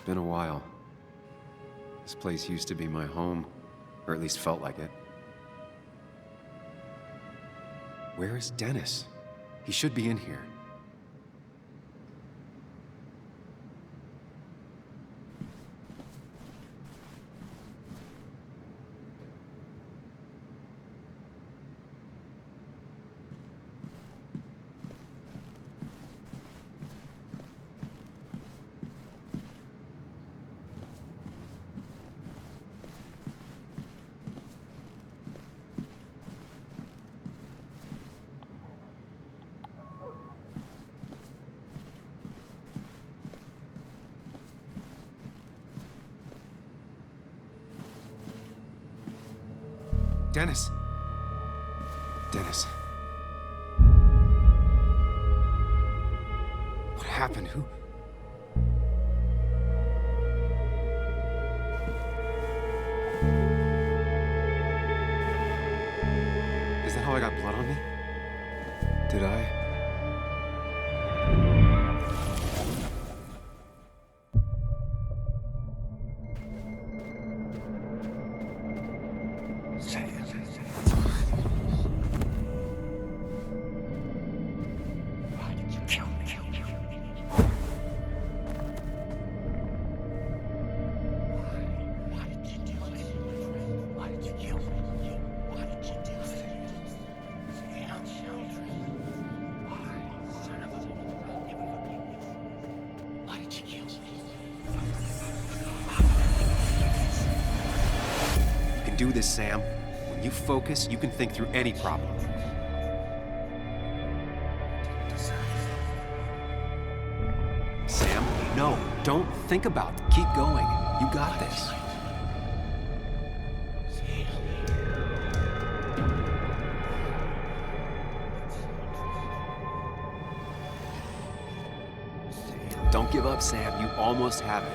been a while. This place used to be my home, or at least felt like it. Where is Dennis? He should be in here. Dennis. Dennis. What happened? Who? Is that how I got blood on me? Did I? Do this, Sam. When you focus, you can think through any problem. Sam, no, don't think about it. Keep going. You got this. Don't give up, Sam. You almost have it.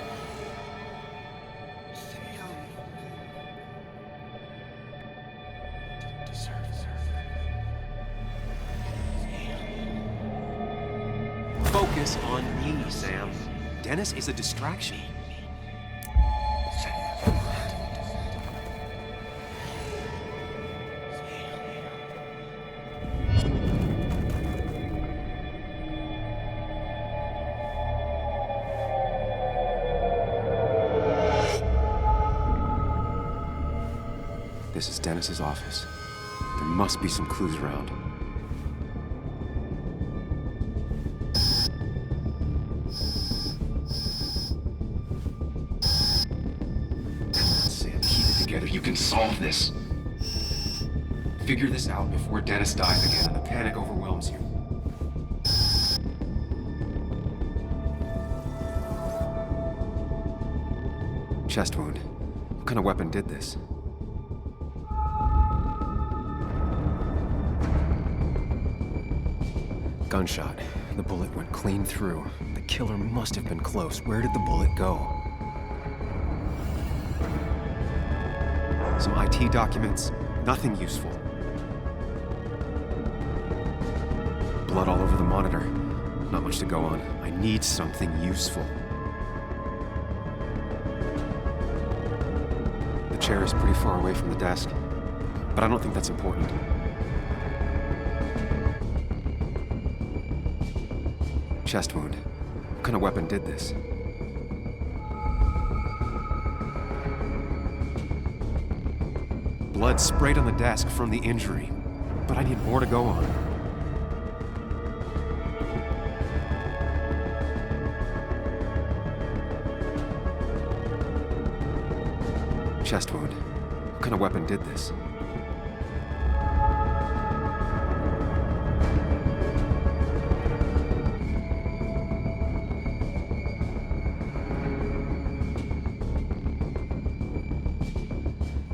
Focus on me, Sam. Dennis is a distraction. This is Dennis's office. There must be some clues around. You can solve this. Figure this out before Dennis dies again and the panic overwhelms you. Chest wound. What kind of weapon did this? Gunshot. The bullet went clean through. The killer must have been close. Where did the bullet go? Some IT documents, nothing useful. Blood all over the monitor. Not much to go on. I need something useful. The chair is pretty far away from the desk, but I don't think that's important. Chest wound. What kind of weapon did this? Blood sprayed on the desk from the injury, but I need more to go on. Chest wound. What kind of weapon did this?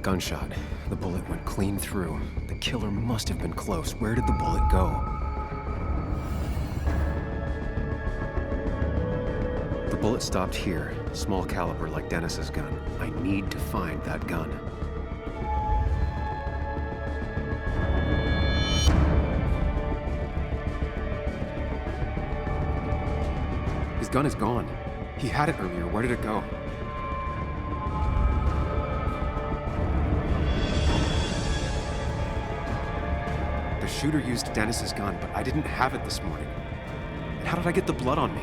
Gunshot. The bullet went clean through. The killer must have been close. Where did the bullet go? The bullet stopped here. Small caliber like Dennis's gun. I need to find that gun. His gun is gone. He had it earlier. Where did it go? The shooter used Dennis's gun, but I didn't have it this morning. And how did I get the blood on me?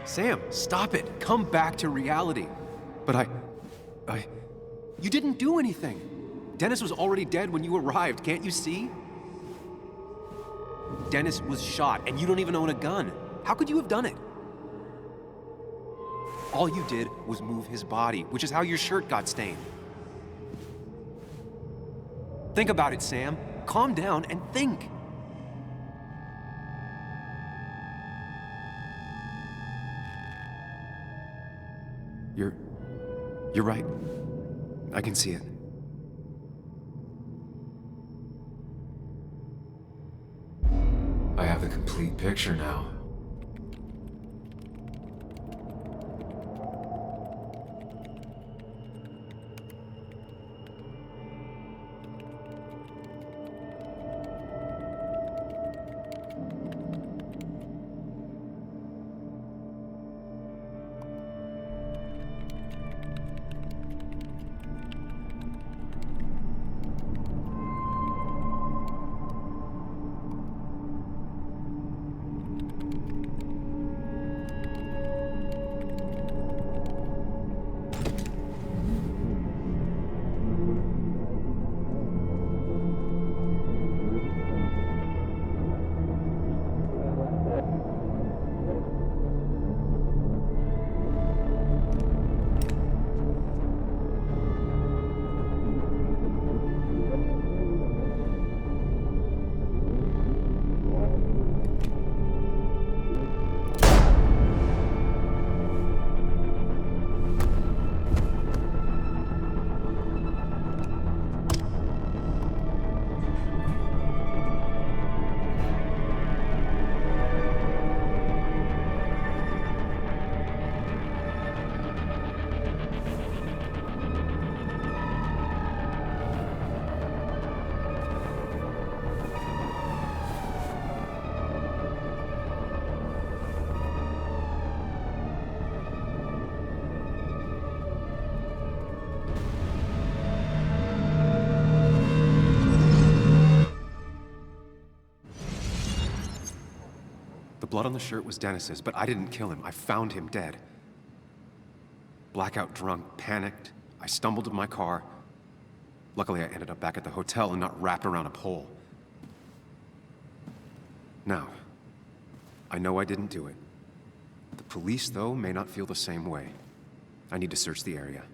Sam, stop it. Come back to reality. But you didn't do anything. Dennis was already dead when you arrived, can't you see? Dennis was shot, and you don't even own a gun. How could you have done it? All you did was move his body, which is how your shirt got stained. Think about it, Sam. Calm down and think. You're right. I can see it. I have the complete picture now. The blood on the shirt was Dennis's, but I didn't kill him. I found him dead. Blackout drunk, panicked. I stumbled to my car. Luckily, I ended up back at the hotel and not wrapped around a pole. Now, I know I didn't do it. The police, though, may not feel the same way. I need to search the area.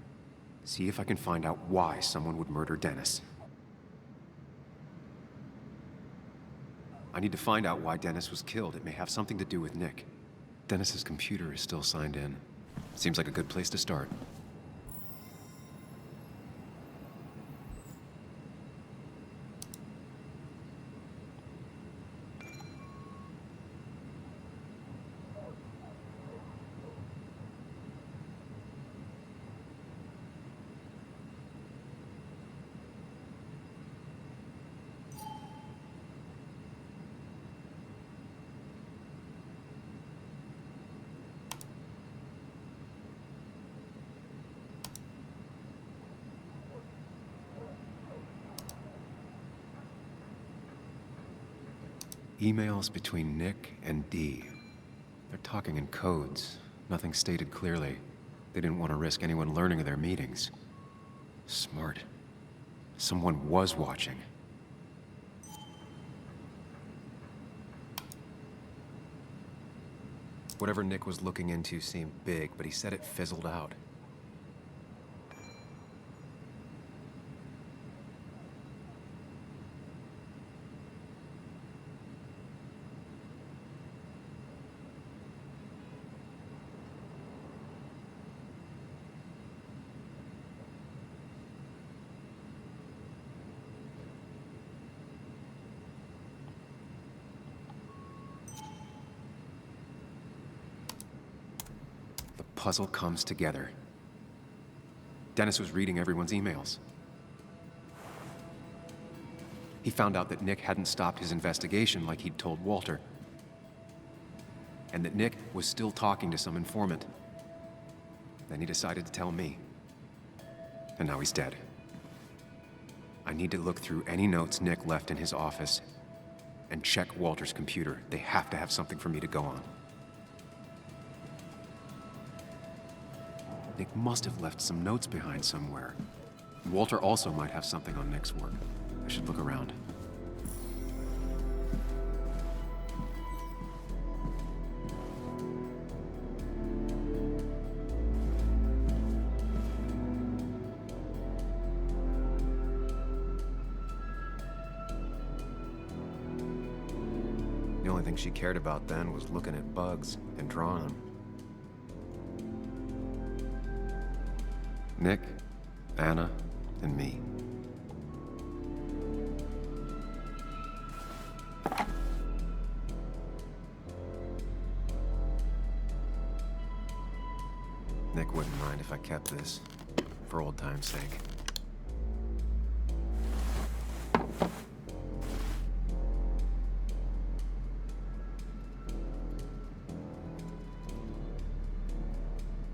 See if I can find out why someone would murder Dennis. I need to find out why Dennis was killed. It may have something to do with Nick. Dennis's computer is still signed in. Seems like a good place to start. Emails between Nick and Dee. They're talking in codes. Nothing stated clearly. They didn't want to risk anyone learning of their meetings. Smart. Someone was watching. Whatever Nick was looking into seemed big, but he said it fizzled out. Puzzle comes together. Dennis was reading everyone's emails. He found out that Nick hadn't stopped his investigation like he'd told Walter. and that Nick was still talking to some informant. Then he decided to tell me. And now he's dead. I need to look through any notes Nick left in his office and check Walter's computer. They have to have something for me to go on. Nick must have left some notes behind somewhere. Walter also might have something on Nick's work. I should look around. The only thing she cared about then was looking at bugs and drawing them. Nick, Anna, and me. Nick wouldn't mind if I kept this, for old time's sake.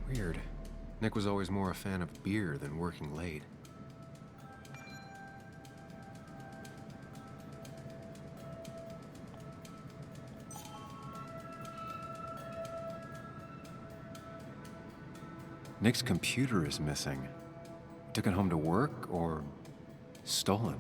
Weird. Nick was always more a fan of beer than working late. Nick's computer is missing. Took it home to work or stolen?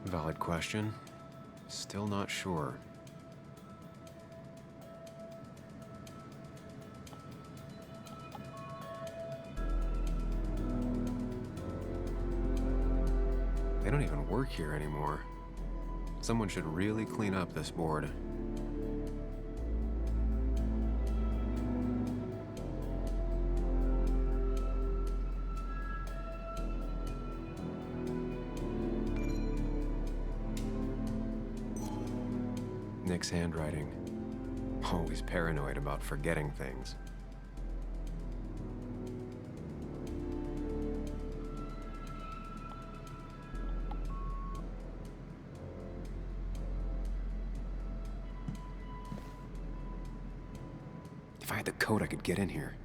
Valid question. Still not sure. They don't even work here anymore. Someone should really clean up this board. Nick's handwriting. Always paranoid about forgetting things. If I had the code, I could get in here.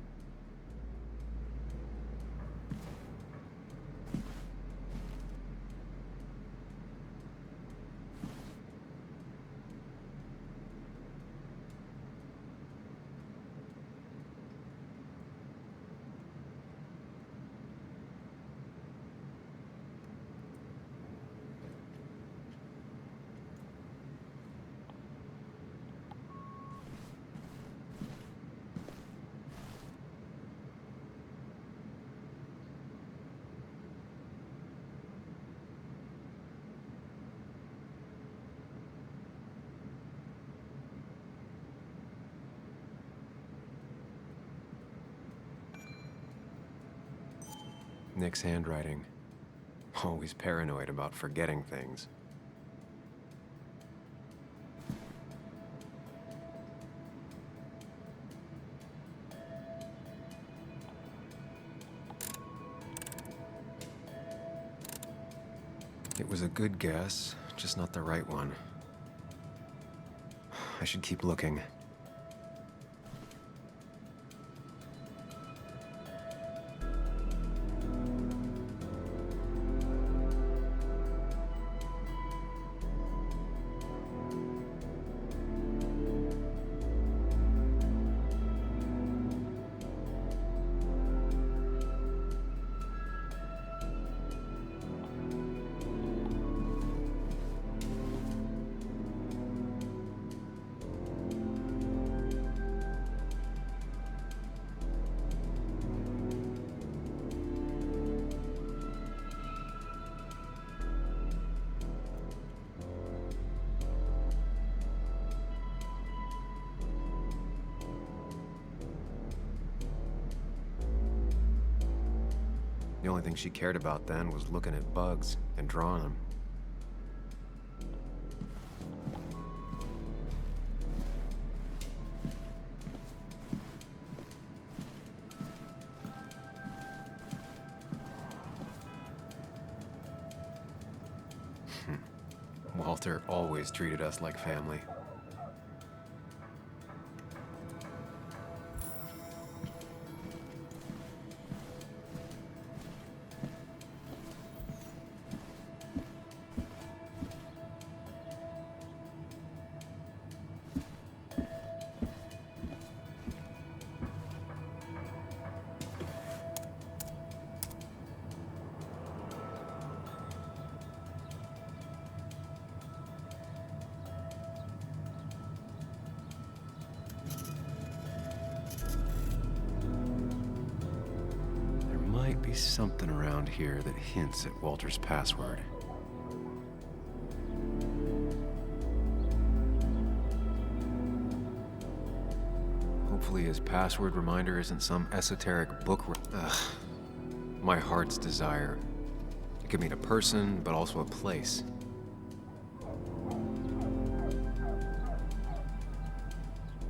Nick's handwriting. Always paranoid about forgetting things. It was a good guess, just not the right one. I should keep looking. The only thing she cared about then was looking at bugs and drawing them. Walter always treated us like family. Might be something around here that hints at Walter's password. Hopefully his password reminder isn't some esoteric book. My heart's desire. It could mean a person, but also a place.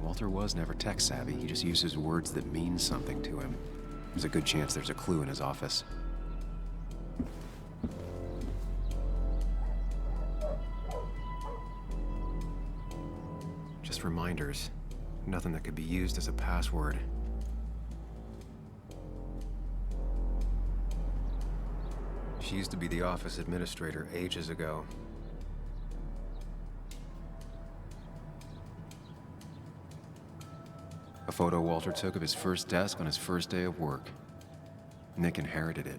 Walter was never tech savvy. He just uses words that mean something to him. There's a good chance there's a clue in his office. Just reminders. Nothing that could be used as a password. She used to be the office administrator ages ago. A photo Walter took of his first desk on his first day of work. Nick inherited it.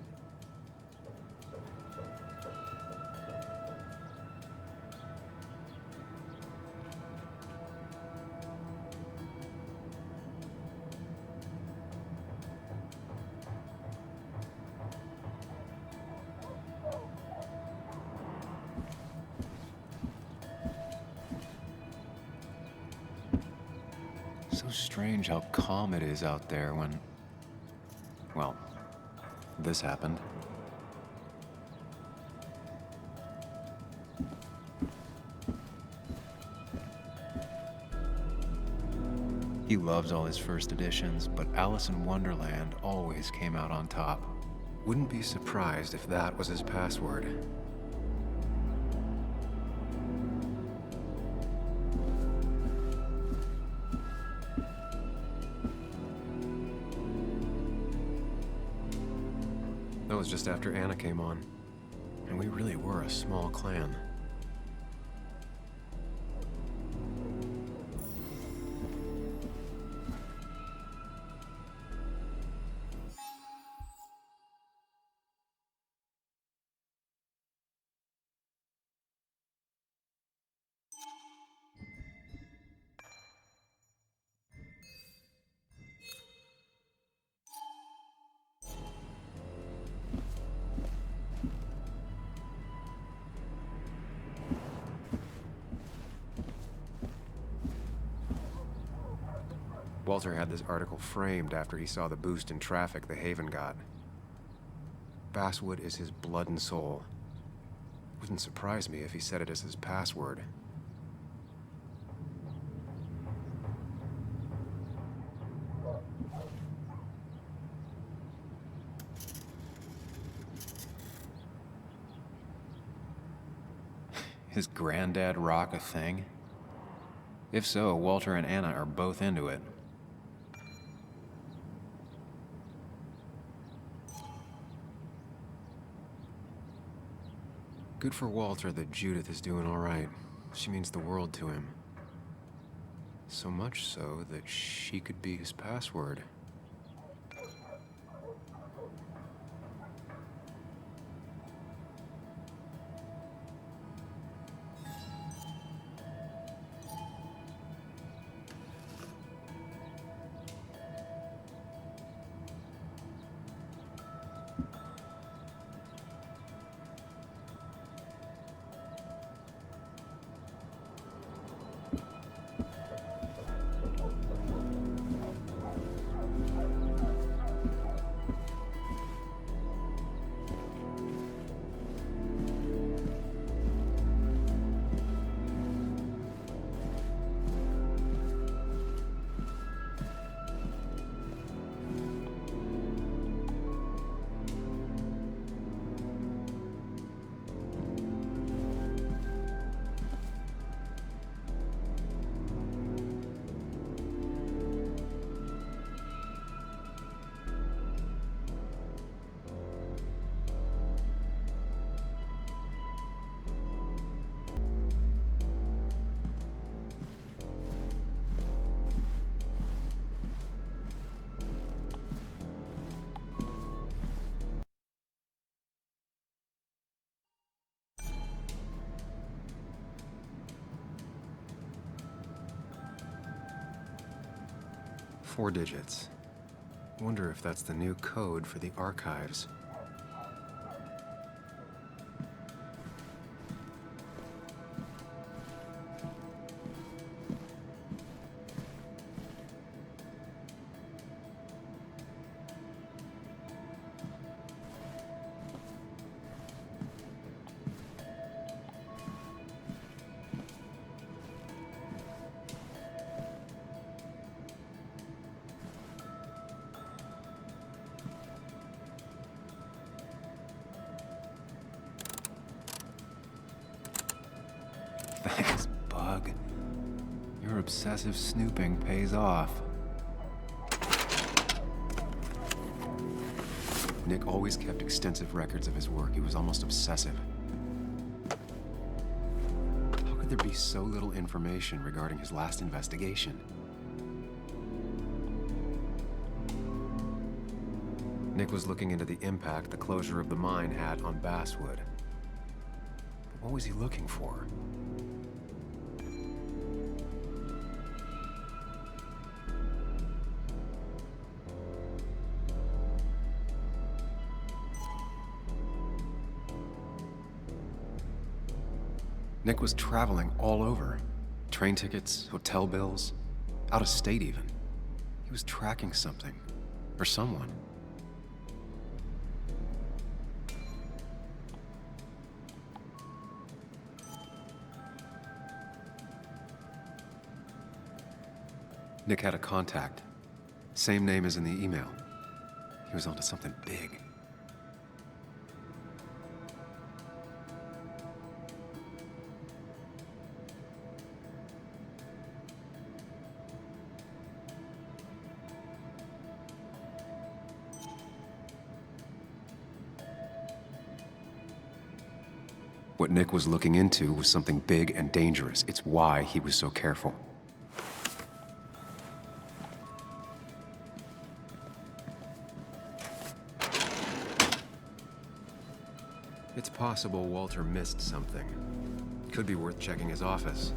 So strange how calm it is out there when, well, this happened. He loves all his first editions, but Alice in Wonderland always came out on top. Wouldn't be surprised if that was his password. That was just after Anna came on, and we really were a small clan. Walter had this article framed after he saw the boost in traffic the Haven got. Basswood is his blood and soul. Wouldn't surprise me if he said it as his password. His granddad rock a thing? If so, Walter and Anna are both into it. Good for Walter that Judith is doing all right. She means the world to him. So much so that she could be his password. 4 digits. Wonder if that's the new code for the archives. Thanks, Bug. Your obsessive snooping pays off. Nick always kept extensive records of his work. He was almost obsessive. How could there be so little information regarding his last investigation? Nick was looking into the impact the closure of the mine had on Basswood. But what was he looking for? Nick was traveling all over. Train tickets, hotel bills, out of state even. He was tracking something, or someone. Nick had a contact. Same name as in the email. He was onto something big. What Nick was looking into was something big and dangerous. It's why he was so careful. It's possible Walter missed something. Could be worth checking his office.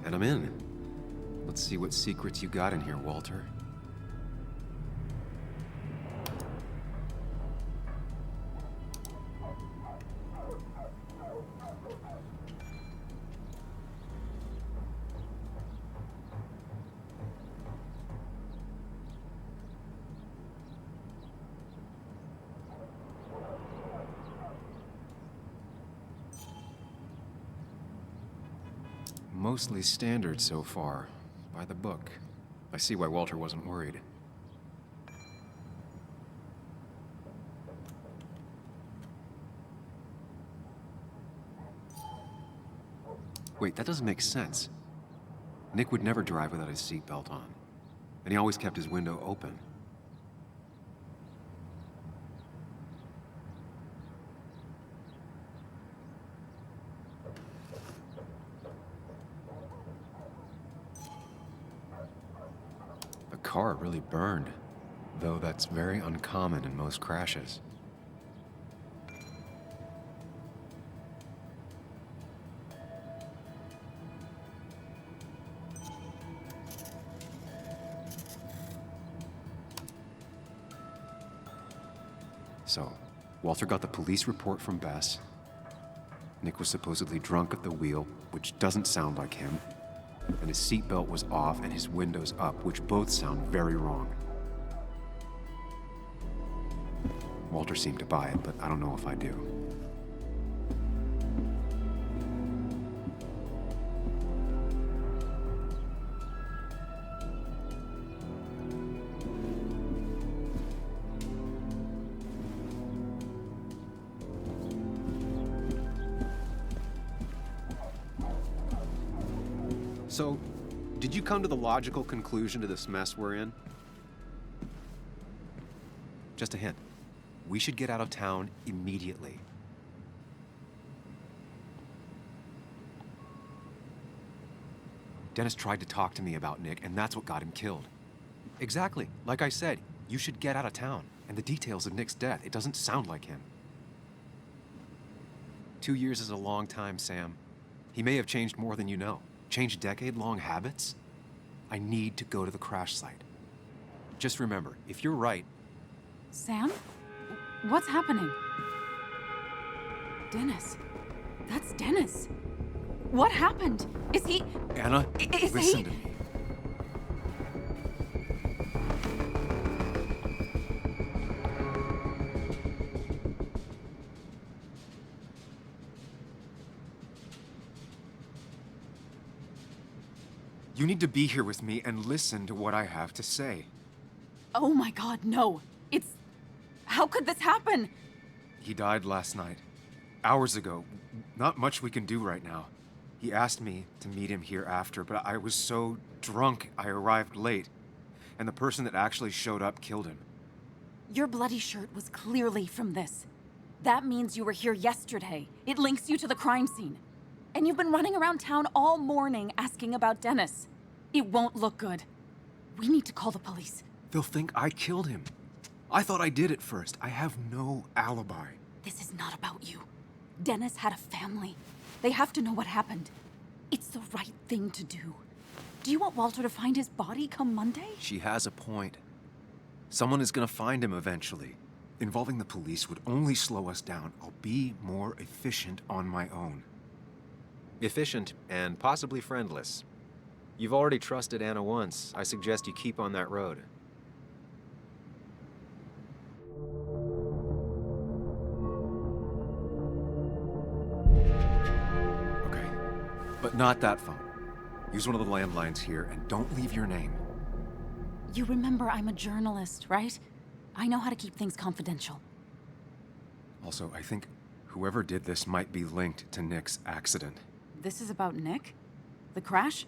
And I'm in. Let's see what secrets you got in here, Walter. Mostly standard so far. By the book. I see why Walter wasn't worried. Wait, that doesn't make sense. Nick would never drive without his seatbelt on. And he always kept his window open. The car really burned, though that's very uncommon in most crashes. So, Walter got the police report from Bess. Nick was supposedly drunk at the wheel, which doesn't sound like him. And his seatbelt was off and his windows up, which both sound very wrong. Walter seemed to buy it, but I don't know if I do. So, did you come to the logical conclusion to this mess we're in? Just a hint. We should get out of town immediately. Dennis tried to talk to me about Nick, and that's what got him killed. Exactly. Like I said, you should get out of town. And the details of Nick's death, it doesn't sound like him. 2 years is a long time, Sam. He may have changed more than you know. Changed decade-long habits? I need to go to the crash site. Just remember, if you're right... Sam? What's happening? Dennis. That's Dennis. What happened? Is he... Anna, listen to me. You need to be here with me and listen to what I have to say. Oh my God, no. It's... How could this happen? He died last night. Hours ago. Not much we can do right now. He asked me to meet him here after, but I was so drunk I arrived late. And the person that actually showed up killed him. Your bloody shirt was clearly from this. That means you were here yesterday. It links you to the crime scene. And you've been running around town all morning asking about Dennis. It won't look good. We need to call the police. They'll think I killed him. I thought I did at first. I have no alibi. This is not about you. Dennis had a family. They have to know what happened. It's the right thing to do. Do you want Walter to find his body come Monday? She has a point. Someone is gonna find him eventually. Involving the police would only slow us down. I'll be more efficient on my own. Efficient and possibly friendless. You've already trusted Anna once. I suggest you keep on that road. Okay, but not that phone. Use one of the landlines here and don't leave your name. You remember I'm a journalist, right? I know how to keep things confidential. Also, I think whoever did this might be linked to Nick's accident. This is about Nick? The crash?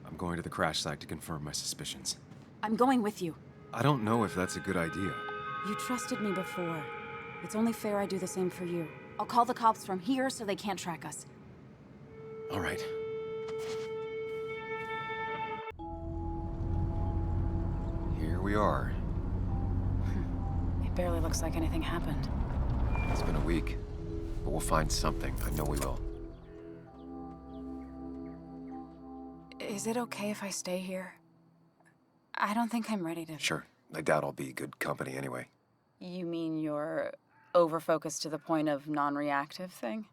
I'm going to the crash site to confirm my suspicions. I'm going with you. I don't know if that's a good idea. You trusted me before. It's only fair I do the same for you. I'll call the cops from here so they can't track us. All right. Here we are. It barely looks like anything happened. It's been a week, but we'll find something. I know we will. Is it okay if I stay here? I don't think I'm ready to... Sure. I doubt I'll be good company anyway. You mean you're over-focused to the point of non-reactive thing?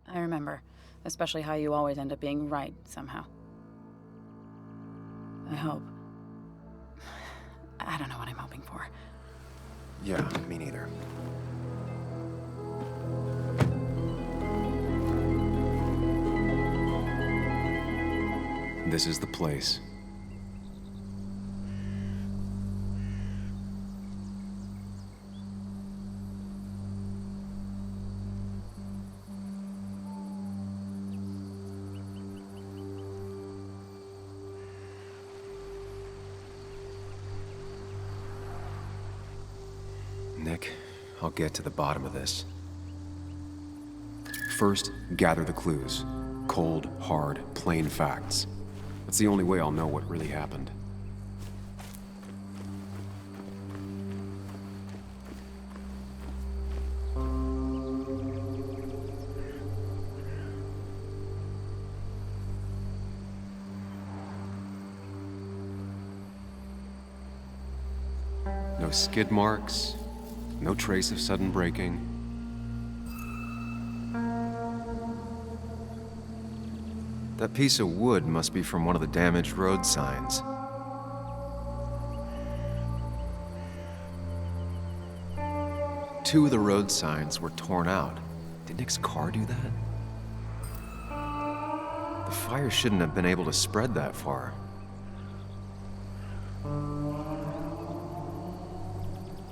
I remember, especially how you always end up being right somehow. I hope. I don't know what I'm hoping for. Yeah, me neither. This is the place. Nick, I'll get to the bottom of this. First, gather the clues. Cold, hard, plain facts. That's the only way I'll know what really happened. No skid marks, no trace of sudden braking. That piece of wood must be from one of the damaged road signs. Two of the road signs were torn out. Did Nick's car do that? The fire shouldn't have been able to spread that far.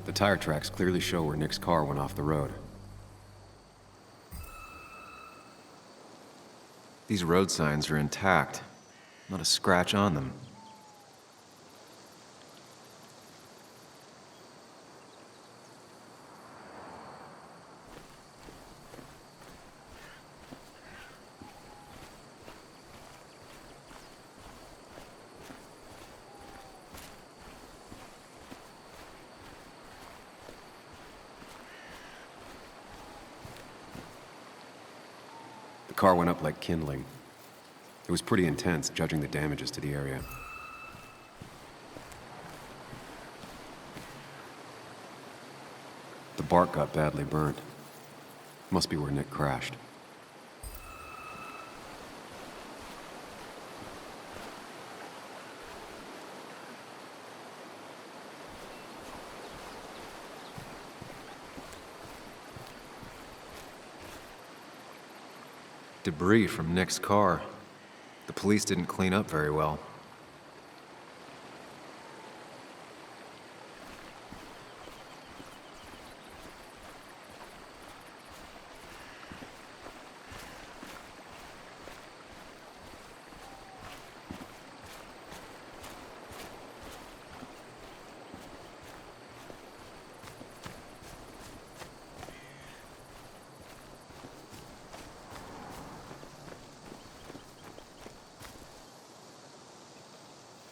The tire tracks clearly show where Nick's car went off the road. These road signs are intact. Not a scratch on them. The car went up like kindling. It was pretty intense, judging the damages to the area. The bark got badly burnt. Must be where Nick crashed. Debris from Nick's car. The police didn't clean up very well.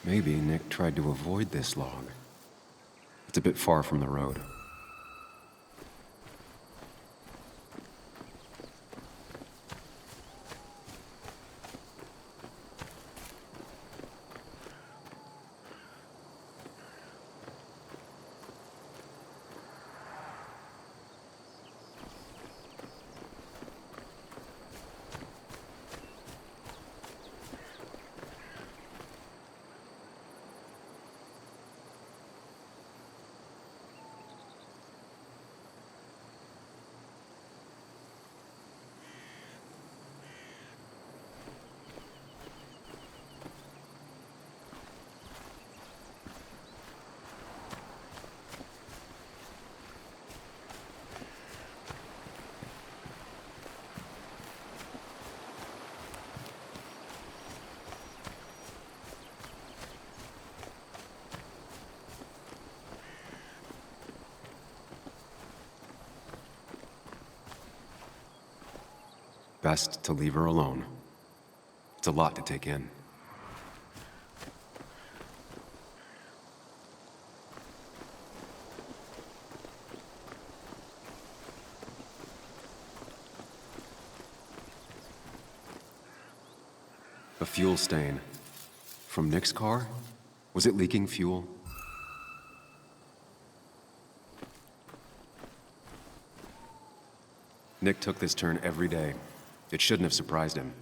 Maybe Nick tried to avoid this log. It's a bit far from the road. Best to leave her alone. It's a lot to take in. A fuel stain. From Nick's car? Was it leaking fuel? Nick took this turn every day. It shouldn't have surprised him.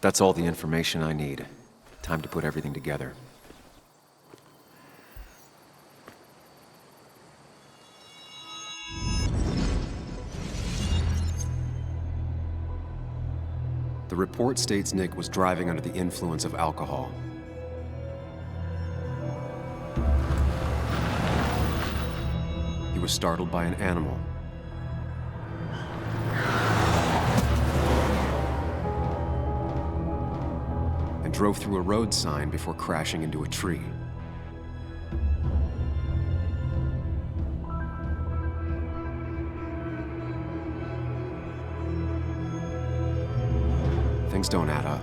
That's all the information I need. Time to put everything together. The report states Nick was driving under the influence of alcohol. He was startled by an animal. And drove through a road sign before crashing into a tree. Things don't add up.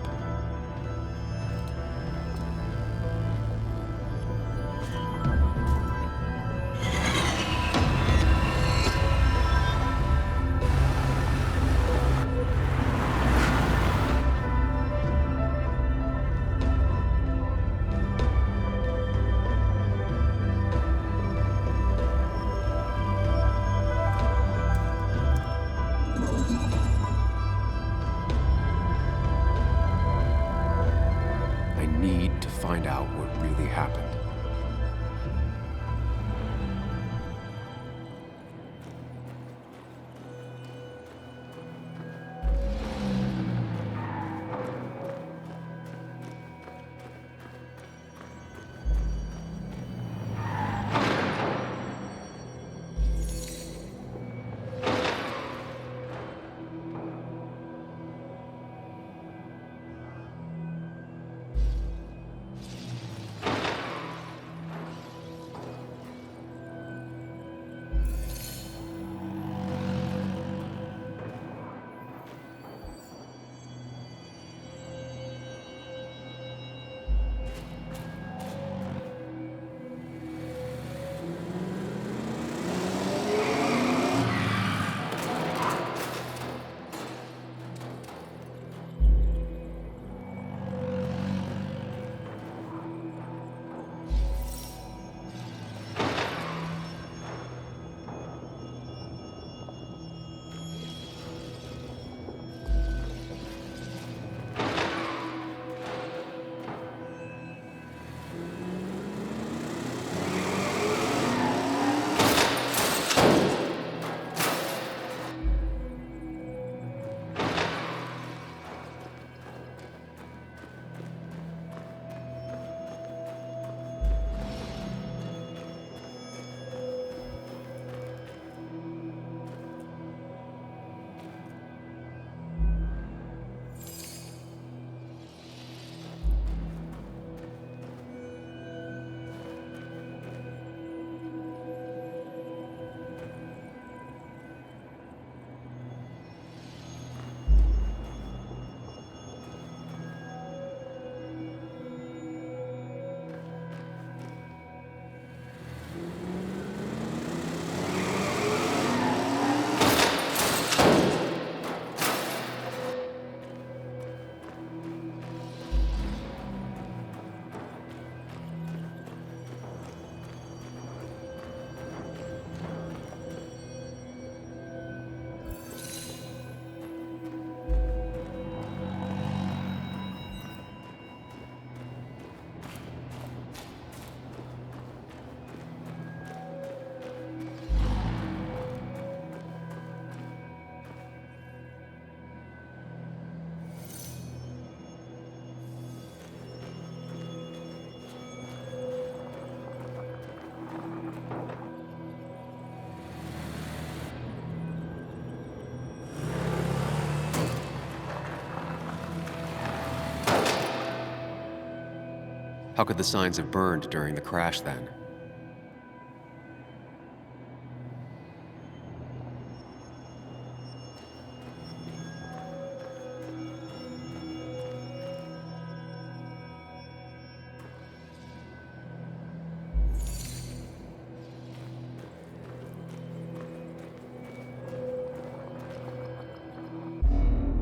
How could the signs have burned during the crash then?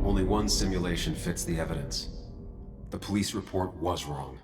Only one simulation fits the evidence. The police report was wrong.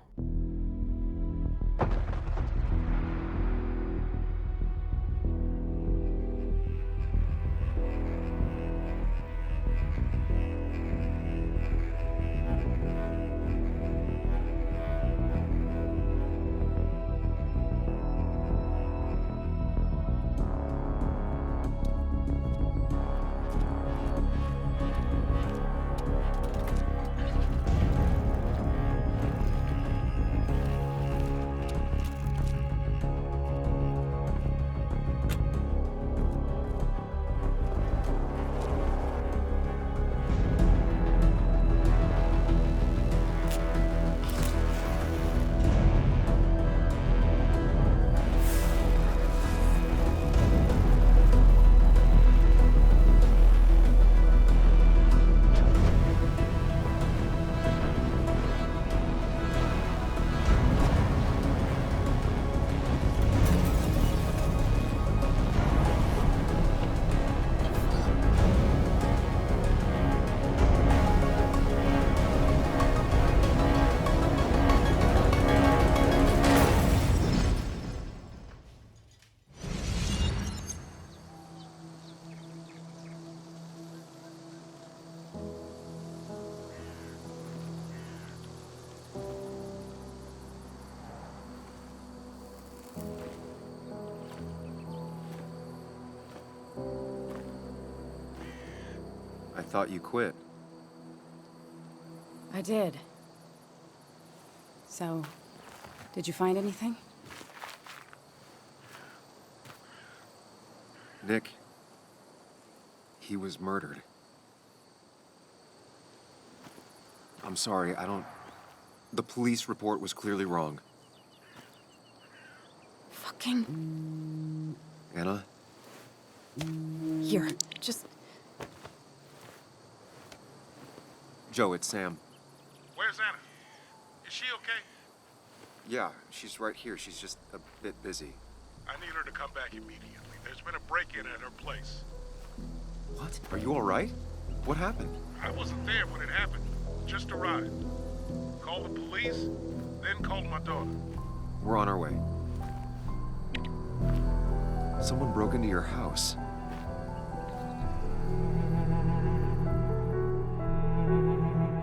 I thought you quit. I did. So, did you find anything? Nick, he was murdered. I'm sorry, the police report was clearly wrong. Fucking... Anna? Here, just... Joe, it's Sam. Where's Anna? Is she okay? Yeah, she's right here. She's just a bit busy. I need her to come back immediately. There's been a break-in at her place. What? Are you all right? What happened? I wasn't there when it happened. Just arrived. Called the police, then called my daughter. We're on our way. Someone broke into your house.